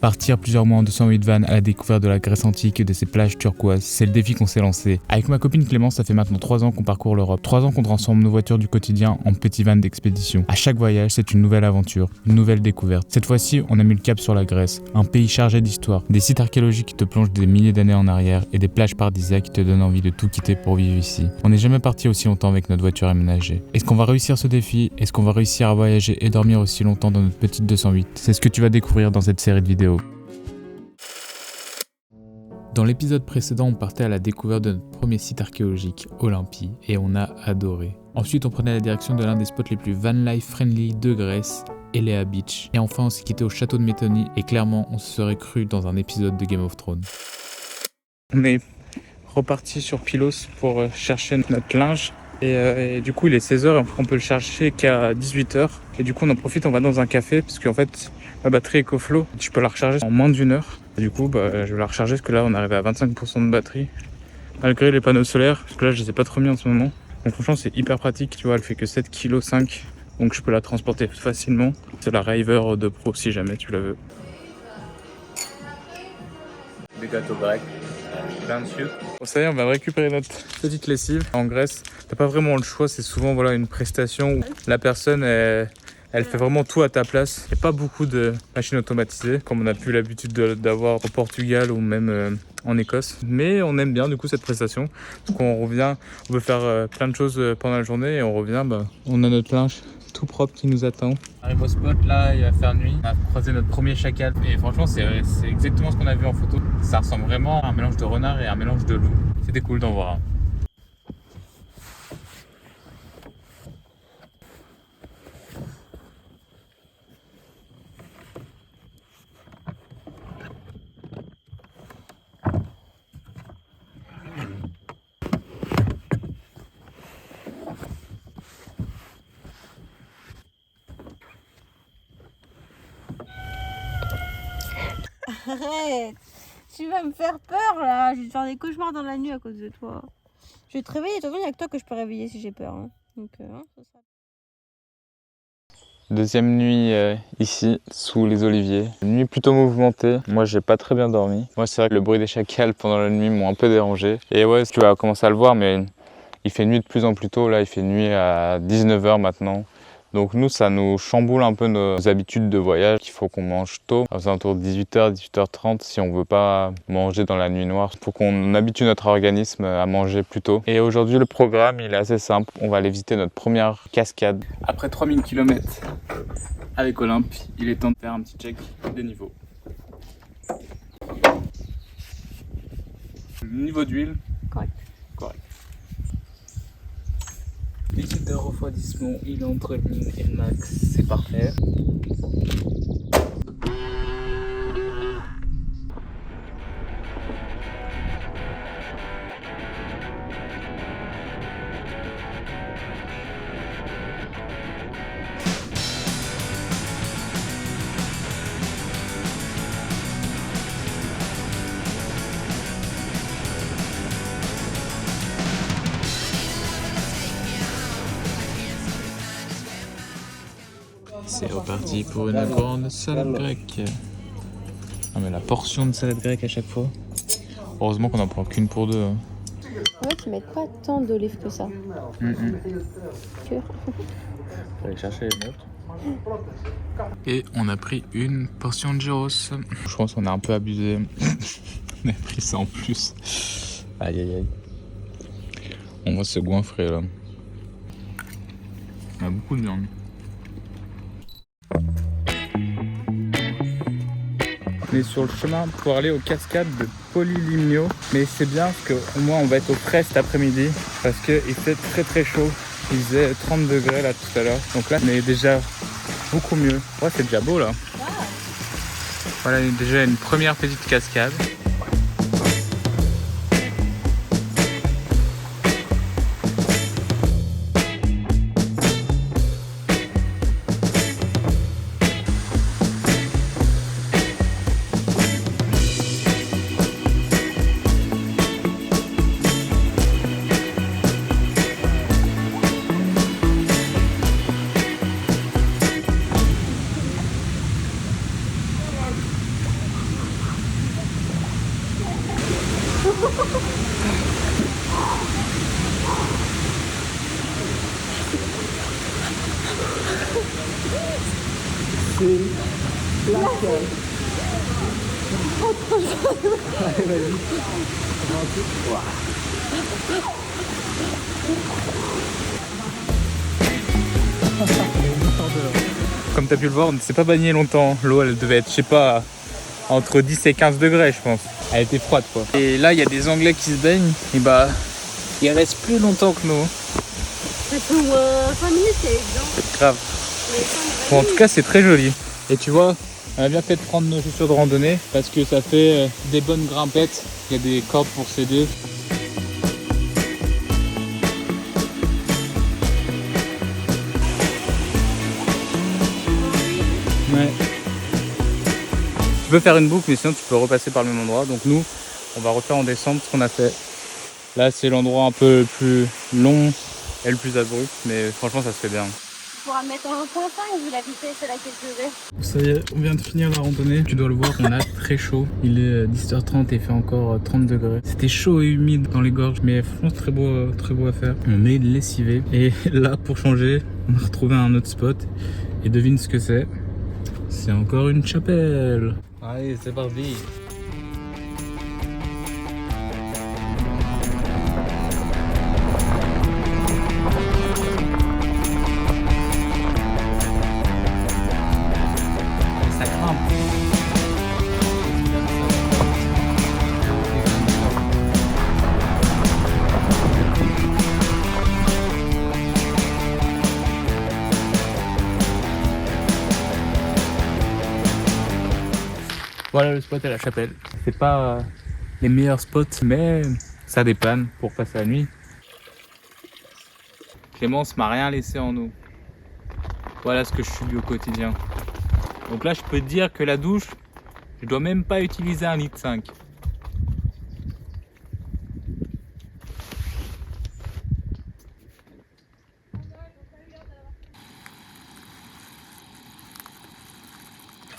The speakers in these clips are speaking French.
Partir plusieurs mois en 208 vannes à la découverte de la Grèce antique et de ses plages turquoises, c'est le défi qu'on s'est lancé. Avec ma copine Clémence, ça fait maintenant 3 ans qu'on parcourt l'Europe. 3 ans qu'on transforme nos voitures du quotidien en petits vans d'expédition. À chaque voyage, c'est une nouvelle aventure, une nouvelle découverte. Cette fois-ci, on a mis le cap sur la Grèce, un pays chargé d'histoire, des sites archéologiques qui te plongent des milliers d'années en arrière et des plages paradisiaques qui te donnent envie de tout quitter pour vivre ici. On n'est jamais parti aussi longtemps avec notre voiture aménagée. Est-ce qu'on va réussir ce défi? Est-ce qu'on va réussir à voyager et dormir aussi longtemps dans notre petite 208? C'est ce que tu vas découvrir dans cette série de vidéos. Dans l'épisode précédent, on partait à la découverte de notre premier site archéologique, Olympie, et on a adoré. Ensuite, on prenait la direction de l'un des spots les plus van life friendly de Grèce, Elea Beach. Et enfin, on s'est quitté au château de Métonie, et clairement, on se serait cru dans un épisode de Game of Thrones. On est reparti sur Pylos pour chercher notre linge. Et du coup, il est 16h, on peut le chercher qu'à 18h. Et du coup, on en profite, on va dans un café, parce qu'en fait, ma batterie EcoFlow, je peux la recharger en moins d'1 heure. Et du coup, je vais la recharger parce que là, on est arrivé à 25% de batterie. Malgré les panneaux solaires, parce que là, je les ai pas trop mis en ce moment. Donc franchement, c'est hyper pratique, tu vois, elle fait que 7,5 kg. Donc je peux la transporter facilement. C'est la River de Pro si jamais tu la veux. Des gâteaux grecs, plein de sucre. Bon, ça y est, on va récupérer notre petite lessive. En Grèce, t'as pas vraiment le choix, c'est souvent voilà, une prestation où la personne elle fait vraiment tout à ta place. Il n'y a pas beaucoup de machines automatisées, comme on a plus l'habitude d'avoir au Portugal ou même en Écosse. Mais on aime bien du coup cette prestation. Donc on revient, on peut faire plein de choses pendant la journée et on revient, on a notre linge tout propre qui nous attend. On arrive au spot, là il va faire nuit. On a croisé notre premier chacal et franchement c'est exactement ce qu'on a vu en photo. Ça ressemble vraiment à un mélange de renard et un mélange de loup. C'était cool d'en voir un. Arrête, tu vas me faire peur là, je vais te faire des cauchemars dans la nuit à cause de toi. Je vais te réveiller, de toute façon il n'y a que toi que je peux réveiller si j'ai peur. Hein. Donc, ça sera... Deuxième nuit ici, sous les oliviers. Une nuit plutôt mouvementée. Moi, j'ai pas très bien dormi. Moi, c'est vrai que le bruit des chacals pendant la nuit m'ont un peu dérangé. Et ouais, tu vas commencer à le voir, mais il fait nuit de plus en plus tôt. Là, il fait nuit à 19h maintenant. Donc nous, ça nous chamboule un peu nos habitudes de voyage. Il faut qu'on mange tôt, aux alentours de 18h, 18h30, si on veut pas manger dans la nuit noire. Il faut qu'on habitue notre organisme à manger plus tôt. Et aujourd'hui, le programme, il est assez simple. On va aller visiter notre première cascade. Après 3000 km avec Olympe, il est temps de faire un petit check des niveaux. Niveau d'huile, Correct. Liquide de refroidissement, il est entre le min et le max, c'est parfait. C'est reparti pour une grande salade grecque. Ah mais la portion de salade grecque à chaque fois. Heureusement qu'on n'en prend qu'une pour deux. Hein. Ouais, tu mets pas tant d'olives que ça. Cœur. Faut aller chercher les notes. Et on a pris une portion de gyros. Je pense qu'on a un peu abusé. On a pris ça en plus. Aïe aïe aïe. On va se goinfrer là. On a beaucoup de viande. On est sur le chemin pour aller aux cascades de Polylimnio. Mais c'est bien parce qu'au moins on va être au frais cet après-midi. Parce qu'il fait très très chaud. Il faisait 30 degrés là tout à l'heure. Donc là on est déjà beaucoup mieux. Ouais, c'est déjà beau là. Voilà déjà une première petite cascade. C'est laquelle? Allez, vas-y. Comme tu as pu le voir, on ne s'est pas baigné longtemps. L'eau, elle devait être, je sais pas, entre 10 et 15 degrés, je pense. Elle était froide, quoi. Et là, il y a des Anglais qui se baignent. Et bah, ils restent plus longtemps que nous. Ça fait au moins 5 minutes, c'est évident. Grave. Bon, en tout cas, c'est très joli. Et tu vois, on a bien fait de prendre nos chaussures de randonnée parce que ça fait des bonnes grimpettes. Il y a des cordes pour s'aider. Ouais. Tu peux faire une boucle, mais sinon tu peux repasser par le même endroit. Donc nous, on va refaire en descente ce qu'on a fait. Là, c'est l'endroit un peu plus long et le plus abrupt, mais franchement, ça se fait bien. Tu pourras mettre en 1.5 vu la vitesse à laquelle je vais. Ça y est, on vient de finir la randonnée. Tu dois le voir, on a très chaud. Il est 10h30 et il fait encore 30 degrés. C'était chaud et humide dans les gorges, mais franchement, très beau à faire. On est lessivé. Et là, pour changer, on a retrouvé un autre spot. Et devine ce que c'est. C'est encore une chapelle. Allez, c'est parti. Ça grimpe. Voilà le spot à la chapelle. C'est pas les meilleurs spots, mais ça dépanne pour passer la nuit. Clémence m'a rien laissé en eau. Voilà ce que je subis au quotidien. Donc là, je peux te dire que la douche, je dois même pas utiliser 1,5 litre.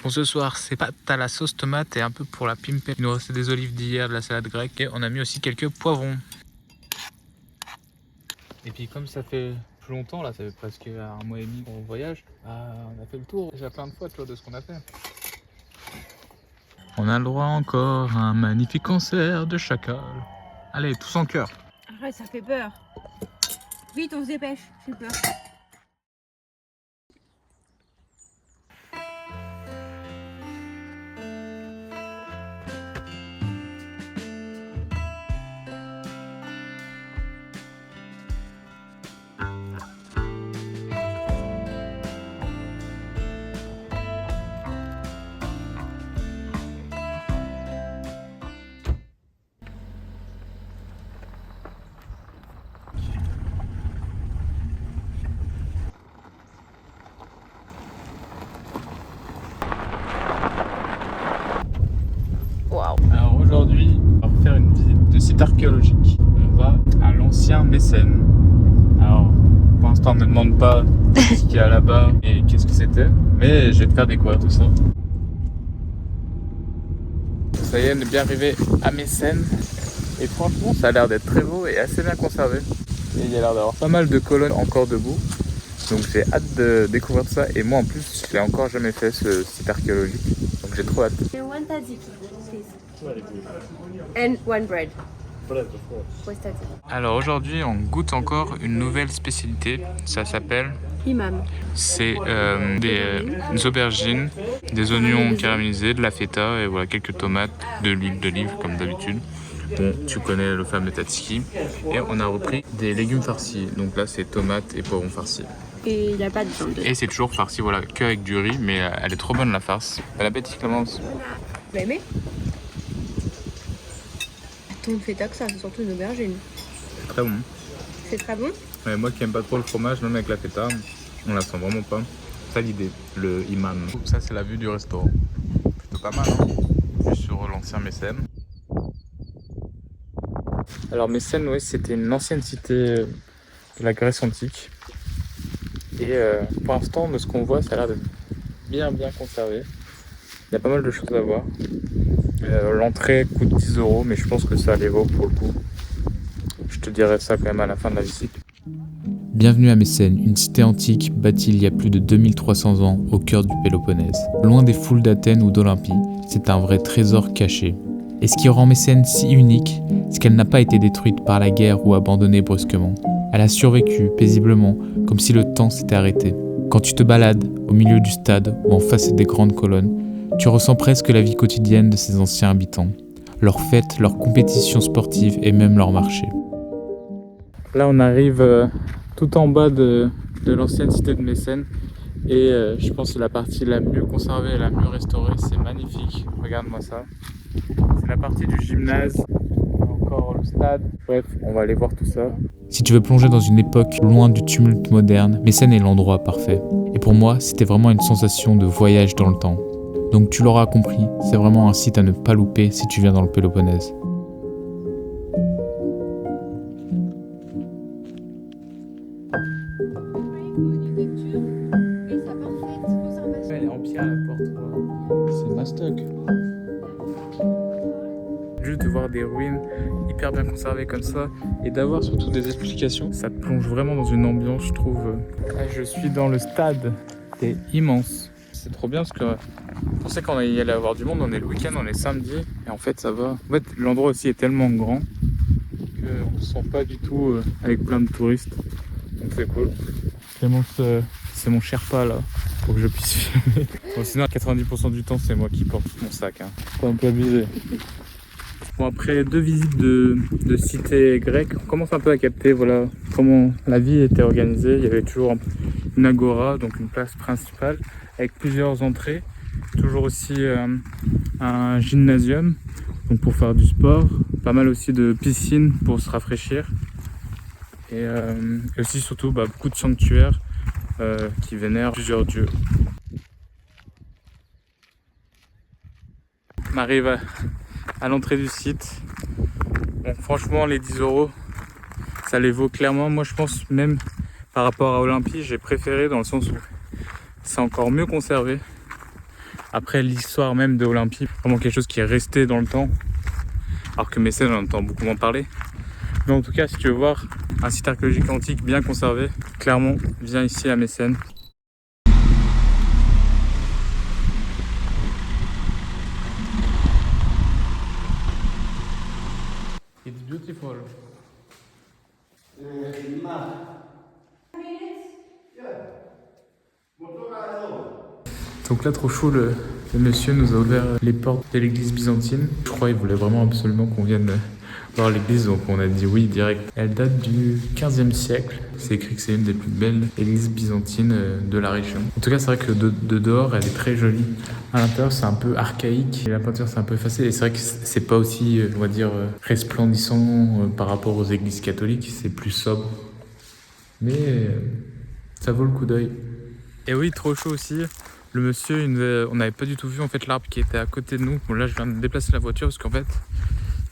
Pour ce soir, c'est pâtes à la sauce tomate et un peu pour la pimpée. Il nous restait des olives d'hier, de la salade grecque et on a mis aussi quelques poivrons. Et puis comme ça fait plus longtemps, là, ça fait presque 1 mois et demi qu'on voyage, on a fait le tour déjà plein de fois, tu vois, de ce qu'on a fait. On a le droit encore à un magnifique concert de chacal. Allez, tous en chœur. Arrête, ça fait peur. Vite, on se dépêche, j'ai peur. Alors aujourd'hui, on va faire une visite de site archéologique. On va à l'ancien Mécène. Alors, pour l'instant, on ne me demande pas ce qu'il y a là-bas et qu'est-ce que c'était, mais je vais te faire découvrir tout ça. Ça y est, on est bien arrivé à Mécène. Et franchement, ça a l'air d'être très beau et assez bien conservé. Et il y a l'air d'avoir pas mal de colonnes encore debout. Donc j'ai hâte de découvrir tout ça. Et moi en plus, je l'ai encore jamais fait ce site archéologique. Donc j'ai trop hâte. One tzatziki, please. And one bread. With tzatziki. Alors aujourd'hui, on goûte encore une nouvelle spécialité. Ça s'appelle... Imam. C'est des aubergines, des oignons caramélisés, de la feta et voilà quelques tomates, de l'huile d'olive comme d'habitude. Bon, tu connais le fameux tzatziki. Et on a repris des légumes farcis. Donc là, c'est tomates et poivrons farcis. Et il n'y a pas de viande. Et c'est toujours farci, voilà, qu'avec du riz, mais elle est trop bonne la farce. Bon appétit, Clémence. Vous aimé? Attends, on fait que ça, c'est surtout une aubergine. C'est très bon. C'est très bon? Ouais, moi qui aime pas trop le fromage, même avec la feta, on la sent vraiment pas. C'est ça l'idée, le imam. Ça, c'est la vue du restaurant. Plutôt pas mal, hein? Vue sur l'ancien Mécène. Alors Mécène, ouais, c'était une ancienne cité de la Grèce antique. Et pour l'instant, de ce qu'on voit, ça a l'air d'être bien conservé. Il y a pas mal de choses à voir. L'entrée coûte 10 €, mais je pense que ça les vaut pour le coup. Je te dirai ça quand même à la fin de la visite. Bienvenue à Mécène, une cité antique bâtie il y a plus de 2300 ans au cœur du Péloponnèse. Loin des foules d'Athènes ou d'Olympie, c'est un vrai trésor caché. Et ce qui rend Mécène si unique, c'est qu'elle n'a pas été détruite par la guerre ou abandonnée brusquement. Elle a survécu paisiblement, comme si le temps s'était arrêté. Quand tu te balades au milieu du stade ou en face des grandes colonnes, tu ressens presque la vie quotidienne de ces anciens habitants. Leurs fêtes, leurs compétitions sportives et même leurs marchés. Là on arrive tout en bas de l'ancienne cité de Mécène et je pense que c'est la partie la mieux conservée et la mieux restaurée. C'est magnifique, regarde-moi ça. C'est la partie du gymnase, encore le stade, bref, on va aller voir tout ça. Si tu veux plonger dans une époque loin du tumulte moderne, Mécène est l'endroit parfait. Et pour moi, c'était vraiment une sensation de voyage dans le temps. Donc tu l'auras compris, c'est vraiment un site à ne pas louper si tu viens dans le Péloponnèse. Elle est en pierre la porte, c'est mastoc. Juste de voir des ruines hyper bien conservées comme ça et d'avoir surtout des explications, ça te plonge vraiment dans une ambiance, je trouve. Là, je suis dans le stade, c'est immense. C'est trop bien parce que je pensais qu'on allait y aller avoir du monde, on est le week-end, on est samedi et en fait ça va. En fait l'endroit aussi est tellement grand qu'on ne se sent pas du tout avec plein de touristes, donc c'est cool. Clémence, c'est mon Sherpa là, pour que je puisse filmer. Bon, sinon 90% du temps c'est moi qui porte mon sac, hein. Faut un peu abuser. Bon, après 2 visites de cités grecques, on commence un peu à capter voilà, comment la vie était organisée. Il y avait toujours une agora, donc une place principale, avec plusieurs entrées. Toujours aussi un gymnasium, donc pour faire du sport. Pas mal aussi de piscines pour se rafraîchir. Et aussi surtout beaucoup de sanctuaires qui vénèrent plusieurs dieux. On arrive à l'entrée du site. Bon, franchement, les 10 €, ça les vaut clairement. Moi, je pense même par rapport à Olympie, j'ai préféré dans le sens où c'est encore mieux conservé. Après, l'histoire même de Olympie, vraiment quelque chose qui est resté dans le temps. Alors que Mécène, on entend beaucoup moins parler. Mais en tout cas, si tu veux voir un site archéologique antique bien conservé, clairement, viens ici à Mécène. It's beautiful. Donc là, trop chaud, le monsieur nous a ouvert les portes de l'église byzantine. Je crois qu'il voulait vraiment absolument qu'on vienne voir l'église, donc on a dit oui direct. Elle date du 15e siècle. C'est écrit que c'est une des plus belles églises byzantines de la région. En tout cas, c'est vrai que de dehors, elle est très jolie. À l'intérieur, c'est un peu archaïque. Et la peinture, c'est un peu effacée. Et c'est vrai que c'est pas aussi, on va dire, resplendissant par rapport aux églises catholiques. C'est plus sobre. Mais ça vaut le coup d'œil. Et oui, trop chaud aussi. Le monsieur, on n'avait pas du tout vu en fait l'arbre qui était à côté de nous. Bon, là, je viens de déplacer la voiture parce qu'en fait,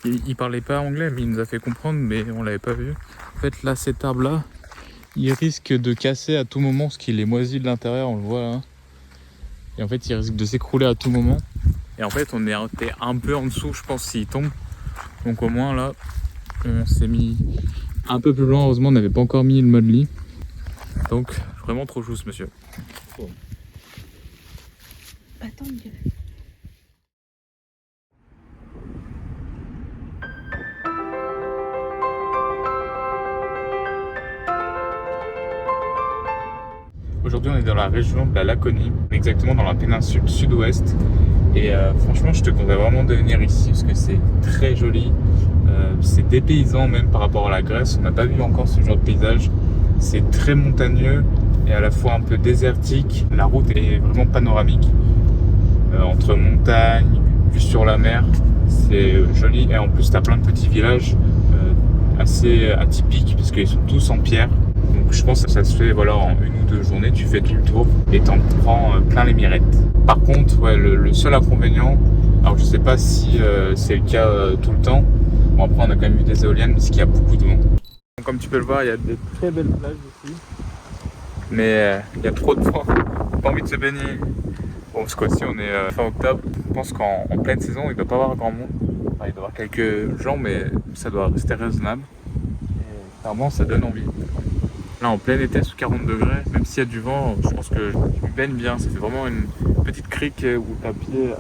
il parlait pas anglais, mais il nous a fait comprendre, mais on l'avait pas vu. En fait, là, cet arbre-là, il risque de casser à tout moment parce qu'il est moisi de l'intérieur, on le voit là. Et en fait, il risque de s'écrouler à tout moment. Et en fait, on est un peu en dessous, je pense, s'il tombe. Donc au moins là, on s'est mis un peu plus loin. Heureusement, on n'avait pas encore mis le mode lit. Donc vraiment trop chou ce monsieur. Attends, Aujourd'hui, on est dans la région de la Laconie, exactement dans la péninsule sud-ouest. Et franchement, je te conseille vraiment de venir ici parce que c'est très joli. C'est dépaysant même par rapport à la Grèce. On n'a pas vu encore ce genre de paysage. C'est très montagneux et à la fois un peu désertique. La route est vraiment panoramique. Entre montagnes, vue sur la mer, c'est joli. Et en plus, tu as plein de petits villages assez atypiques parce qu'ils sont tous en pierre. Donc je pense que ça se fait voilà, en 1 ou 2 journées, tu fais tout le tour et t'en prends plein les mirettes. Par contre, ouais, le seul inconvénient, alors je sais pas si c'est le cas tout le temps, bon après on a quand même vu des éoliennes, parce qu'il y a beaucoup de vent. Donc, comme tu peux le voir, il y a de très belles plages ici, mais il y a trop de vent, pas envie de se baigner Bon, ce coup-ci, on est fin octobre. Je pense qu'en pleine saison, il ne doit pas y avoir grand monde. Enfin, il doit y avoir quelques gens, mais ça doit rester raisonnable. Et clairement, ça donne envie. Là, en plein été, sous 40 degrés, même s'il y a du vent, je pense que je me baigne bien. Ça fait vraiment une petite crique où tu as pied,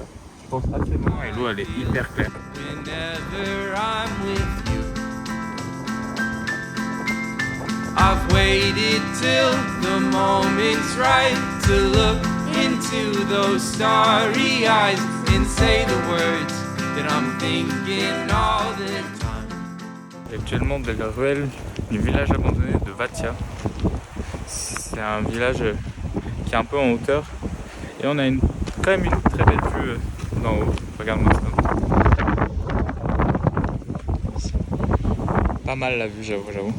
je pense, assez loin et l'eau, elle est hyper claire. I've waited till the moment's right to look into those starry eyes and say the words that I'm thinking all the time. Actuellement de la ruelle du village abandonné de Vatia. C'est un village qui est un peu en hauteur et on a quand même une très belle vue d'en haut. Regarde-moi ça. Pas mal la vue, j'avoue.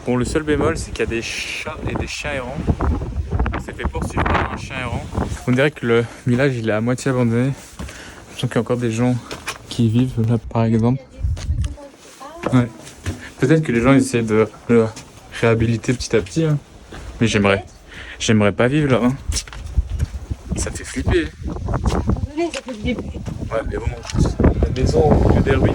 Bon, le seul bémol, c'est qu'il y a des chats et des chiens errants. On s'est fait poursuivre par un chien errant. On dirait que le village il est à moitié abandonné. Je sens qu'il y a encore des gens qui y vivent là, par exemple. Ouais. Peut-être que les gens essaient de le réhabiliter petit à petit. Hein. Mais j'aimerais pas vivre là. Hein. Ça fait flipper. Ouais, mais bon, la maison au milieu des ruines.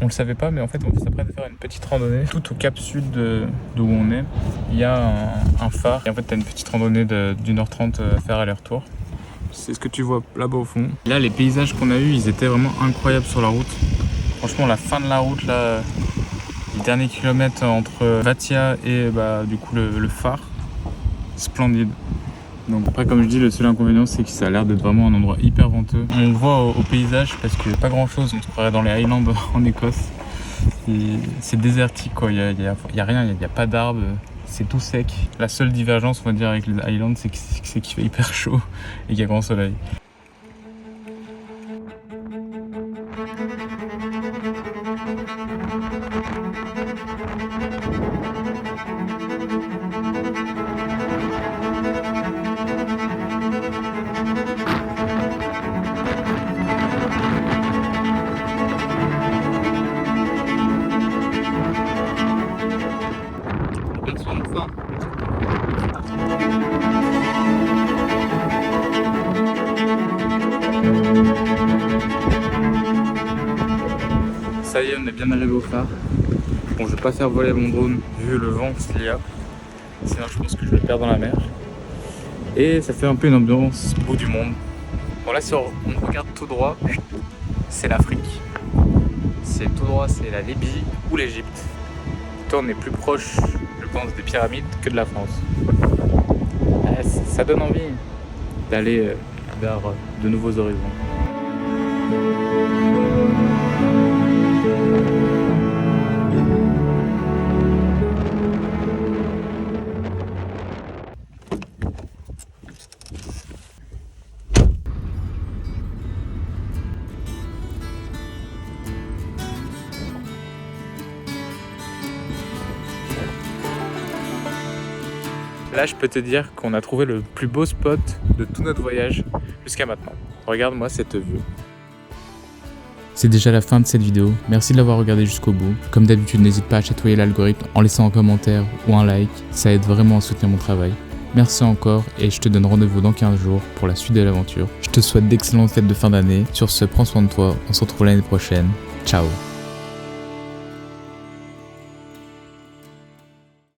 On le savait pas, mais en fait on s'apprête à faire une petite randonnée tout au cap sud d'où on est. Il y a un phare et en fait tu as une petite randonnée d'1h30 à faire aller-retour. C'est ce que tu vois là-bas au fond. Là les paysages qu'on a eus ils étaient vraiment incroyables sur la route. Franchement la fin de la route là, les derniers kilomètres entre Vatia et du coup le phare, splendide. Donc après comme je dis le seul inconvénient c'est que ça a l'air d'être vraiment un endroit hyper venteux. On le voit au paysage parce qu'il n'y a pas grand chose, on se croirait dans les Highlands en Écosse. C'est désertique quoi, il y a rien, il n'y a pas d'arbres, c'est tout sec. La seule divergence on va dire avec les Highlands c'est qu'il fait hyper chaud et qu'il y a grand soleil. Ça y est, on est bien arrivé au phare. Bon, je vais pas faire voler mon drone vu le vent qu'il y a. Sinon, je pense que je vais le perdre dans la mer. Et ça fait un peu une ambiance bout du monde. Bon, là, si on regarde tout droit, c'est l'Afrique. C'est tout droit, c'est la Libye ou l'Égypte. Toi, on est plus proche, je pense, des pyramides que de la France. Ça donne envie d'aller vers de nouveaux horizons. Là, je peux te dire qu'on a trouvé le plus beau spot de tout notre voyage jusqu'à maintenant. Regarde-moi cette vue. C'est déjà la fin de cette vidéo. Merci de l'avoir regardé jusqu'au bout. Comme d'habitude, n'hésite pas à chatouiller l'algorithme en laissant un commentaire ou un like. Ça aide vraiment à soutenir mon travail. Merci encore et je te donne rendez-vous dans 15 jours pour la suite de l'aventure. Je te souhaite d'excellentes fêtes de fin d'année. Sur ce, prends soin de toi. On se retrouve l'année prochaine. Ciao.